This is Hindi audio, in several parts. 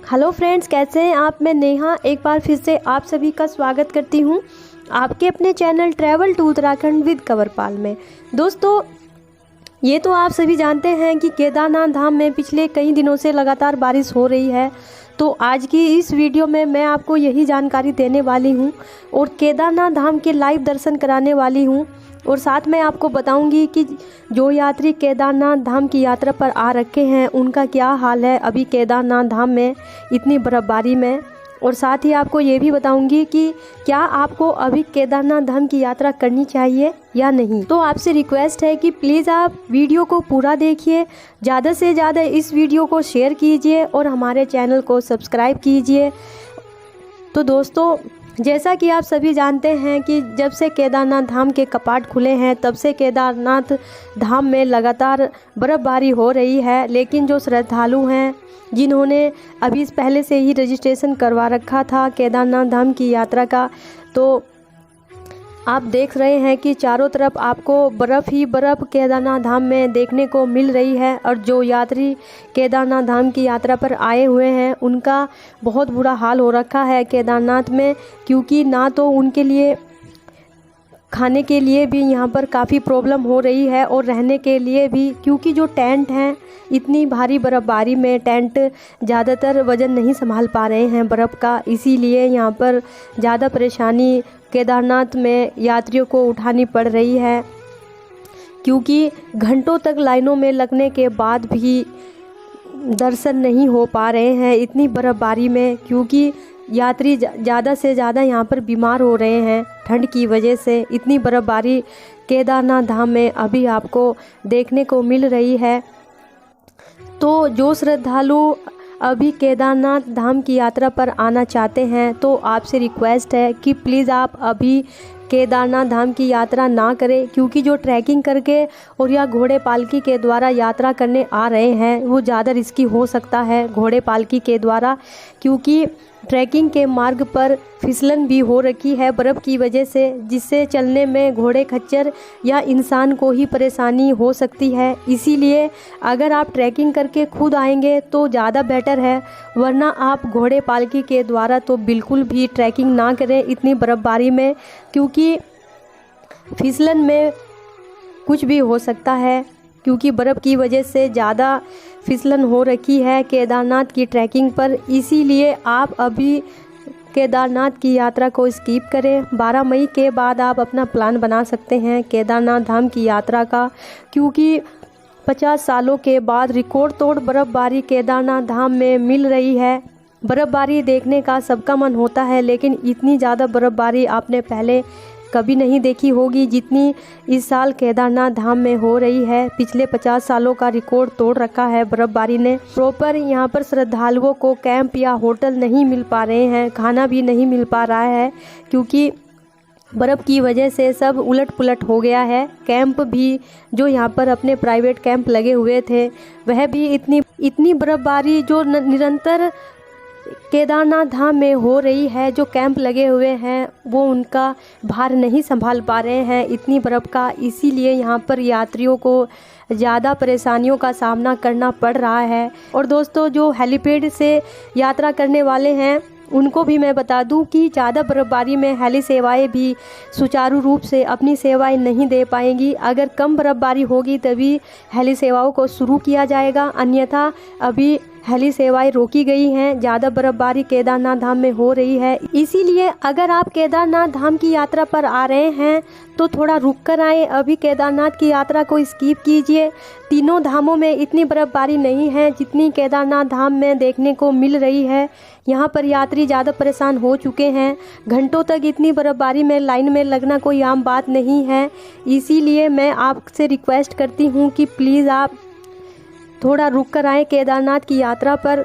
हेलो फ्रेंड्स, कैसे हैं आप। मैं नेहा एक बार फिर से आप सभी का स्वागत करती हूं आपके अपने channel travel to Uttarakhand with Kanwarpal में। दोस्तों, ये तो आप सभी जानते हैं कि केदारनाथ धाम में पिछले कई दिनों से लगातार बारिश हो रही है। तो आज की इस वीडियो में मैं आपको यही जानकारी देने वाली हूं और केदारनाथ धाम के लाइव दर्शन कराने वाली हूं। और साथ में आपको बताऊंगी कि जो यात्री केदारनाथ धाम की यात्रा पर आ रखे हैं उनका क्या हाल है अभी केदारनाथ धाम में इतनी बर्फ़बारी में। और साथ ही आपको ये भी बताऊंगी कि क्या आपको अभी केदारनाथ धाम की यात्रा करनी चाहिए या नहीं। तो आपसे रिक्वेस्ट है कि प्लीज़ आप वीडियो को पूरा देखिए, ज़्यादा से ज़्यादा इस वीडियो को शेयर कीजिए और हमारे चैनल को सब्सक्राइब कीजिए। तो दोस्तों, जैसा कि आप सभी जानते हैं कि जब से केदारनाथ धाम के कपाट खुले हैं तब से केदारनाथ धाम में लगातार बर्फ़बारी हो रही है। लेकिन जो श्रद्धालु हैं जिन्होंने अभी पहले से ही रजिस्ट्रेशन करवा रखा था केदारनाथ धाम की यात्रा का, तो आप देख रहे हैं कि चारों तरफ आपको बर्फ़ ही बर्फ़ केदारनाथ धाम में देखने को मिल रही है। और जो यात्री केदारनाथ धाम की यात्रा पर आए हुए हैं उनका बहुत बुरा हाल हो रखा है केदारनाथ में, क्योंकि ना तो उनके लिए खाने के लिए भी यहाँ पर काफ़ी प्रॉब्लम हो रही है और रहने के लिए भी, क्योंकि जो टेंट हैं इतनी भारी बर्फ़बारी में टेंट ज़्यादातर वज़न नहीं संभाल पा रहे हैं बर्फ़ का। इसीलिए यहाँ पर ज़्यादा परेशानी केदारनाथ में यात्रियों को उठानी पड़ रही है, क्योंकि घंटों तक लाइनों में लगने के बाद भी दर्शन नहीं हो पा रहे हैं इतनी बर्फ़बारी में। क्योंकि यात्री ज़्यादा से ज़्यादा यहाँ पर बीमार हो रहे हैं ठंड की वजह से। इतनी बर्फ़बारी केदारनाथ धाम में अभी आपको देखने को मिल रही है। तो जो श्रद्धालु अभी केदारनाथ धाम की यात्रा पर आना चाहते हैं तो आपसे रिक्वेस्ट है कि प्लीज़ आप अभी केदारनाथ धाम की यात्रा ना करें, क्योंकि जो ट्रैकिंग करके और या घोड़े पालकी के द्वारा यात्रा करने आ रहे हैं वो ज़्यादा रिस्की हो सकता है घोड़े पालकी के द्वारा, क्योंकि ट्रैकिंग के मार्ग पर फिसलन भी हो रखी है बर्फ़ की वजह से, जिससे चलने में घोड़े खच्चर या इंसान को ही परेशानी हो सकती है। इसीलिए अगर आप ट्रैकिंग करके खुद आएंगे तो ज़्यादा बेटर है, वरना आप घोड़े पालकी के द्वारा तो बिल्कुल भी ट्रैकिंग ना करें इतनी बर्फ़बारी में, क्योंकि फिसलन में कुछ भी हो सकता है। क्योंकि बर्फ़ की वजह से ज़्यादा फिसलन हो रखी है केदारनाथ की ट्रैकिंग पर। इसीलिए आप अभी केदारनाथ की यात्रा को स्किप करें। 12 मई के बाद आप अपना प्लान बना सकते हैं केदारनाथ धाम की यात्रा का, क्योंकि 50 सालों के बाद रिकॉर्ड तोड़ बर्फ़बारी केदारनाथ धाम में मिल रही है। बर्फ़बारी देखने का सबका मन होता है, लेकिन इतनी ज़्यादा बर्फ़बारी आपने पहले कभी नहीं देखी होगी जितनी इस साल केदारनाथ धाम में हो रही है। पिछले 50 सालों का रिकॉर्ड तोड़ रखा है बर्फ़बारी ने। प्रॉपर यहाँ पर श्रद्धालुओं को कैंप या होटल नहीं मिल पा रहे हैं, खाना भी नहीं मिल पा रहा है, क्योंकि बर्फ़ की वजह से सब उलट पुलट हो गया है। कैंप भी जो यहाँ पर अपने प्राइवेट कैंप लगे हुए थे वह भी इतनी बर्फ़बारी जो निरंतर केदारनाथ धाम में हो रही है, जो कैंप लगे हुए हैं वो उनका भार नहीं संभाल पा रहे हैं इतनी बर्फ़ का। इसीलिए यहाँ पर यात्रियों को ज़्यादा परेशानियों का सामना करना पड़ रहा है। और दोस्तों, जो हेलीपैड से यात्रा करने वाले हैं उनको भी मैं बता दूं कि ज़्यादा बर्फ़बारी में हेली सेवाएं भी सुचारू रूप से अपनी सेवाएं नहीं दे पाएंगी। अगर कम बर्फ़बारी होगी तभी हेली सेवाओं को शुरू किया जाएगा, अन्यथा अभी हेली सेवाएं रोकी गई हैं। ज़्यादा बर्फ़बारी केदारनाथ धाम में हो रही है। इसीलिए अगर आप केदारनाथ धाम की यात्रा पर आ रहे हैं तो थोड़ा रुक कर आएँ, अभी केदारनाथ की यात्रा को स्किप कीजिए। तीनों धामों में इतनी बर्फ़बारी नहीं है जितनी केदारनाथ धाम में देखने को मिल रही है। यहाँ पर यात्री ज़्यादा परेशान हो चुके हैं। घंटों तक इतनी बर्फ़बारी में लाइन में लगना कोई आम बात नहीं है। इसीलिए मैं आपसे रिक्वेस्ट करती हूँ कि प्लीज़ आप थोड़ा रुक कर आएँ केदारनाथ की यात्रा पर,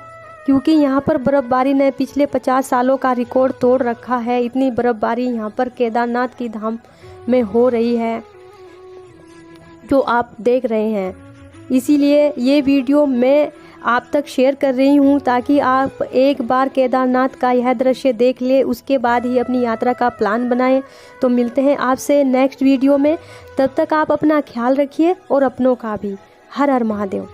क्योंकि यहाँ पर बर्फ़बारी ने पिछले 50 सालों का रिकॉर्ड तोड़ रखा है। इतनी बर्फ़बारी यहाँ पर केदारनाथ की धाम में हो रही है जो आप देख रहे हैं। इसीलिए ये वीडियो मैं आप तक शेयर कर रही हूँ ताकि आप एक बार केदारनाथ का यह दृश्य देख ले, उसके बाद ही अपनी यात्रा का प्लान बनाएं। तो मिलते हैं आपसे नेक्स्ट वीडियो में, तब तक आप अपना ख्याल रखिए और अपनों का भी। हर हर महादेव।